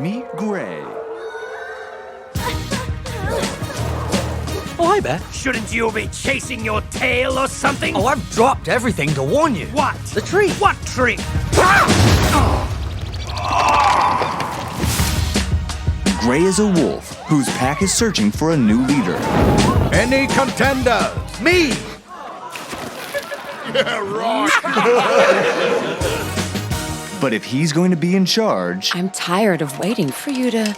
Meet Gray. Oh, hi, Bear. Shouldn't you be chasing your tail or something? Oh, I've dropped everything to warn you. What? The tree. What tree? Gray is a wolf whose pack is searching for a new leader. Any contenders? Me! Yeah, right. But if he's going to be in charge, I'm tired of waiting for you to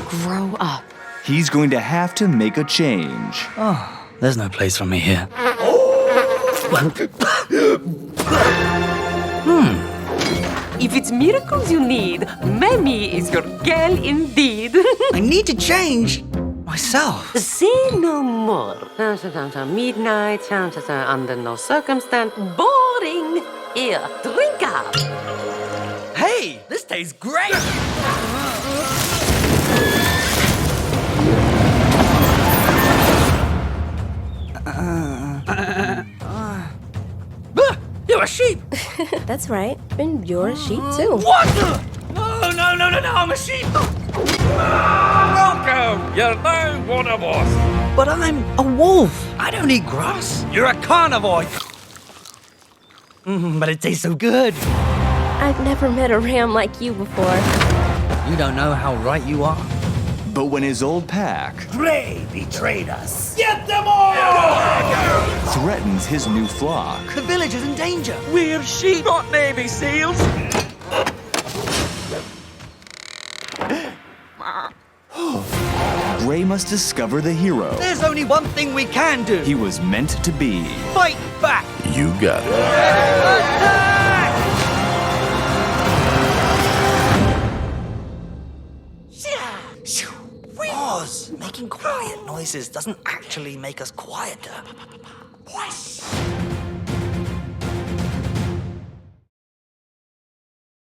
grow up. he's going to have to make a change. Oh, there's no place for me here. If it's miracles you need, Mammy is your girl indeed. I need to change myself. Say no more. Midnight, under no circumstance. Boring. Here, drink up. Hey, this tastes great! You're a sheep! That's right. And you're a sheep, too. What? No, I'm a sheep! Welcome! You're now one of us. But I'm a wolf. I don't eat grass. You're a carnivore. But it tastes so good. I've never met a ram like you before. You don't know how right you are. But when his old pack Gray betrayed us. threatens his new flock, The village is in danger. We're sheep, not Navy SEALs. Gray must discover the hero There's only one thing we can do. he was meant to be. Fight back. You got it. Pause. Making quiet noises doesn't actually make us quieter.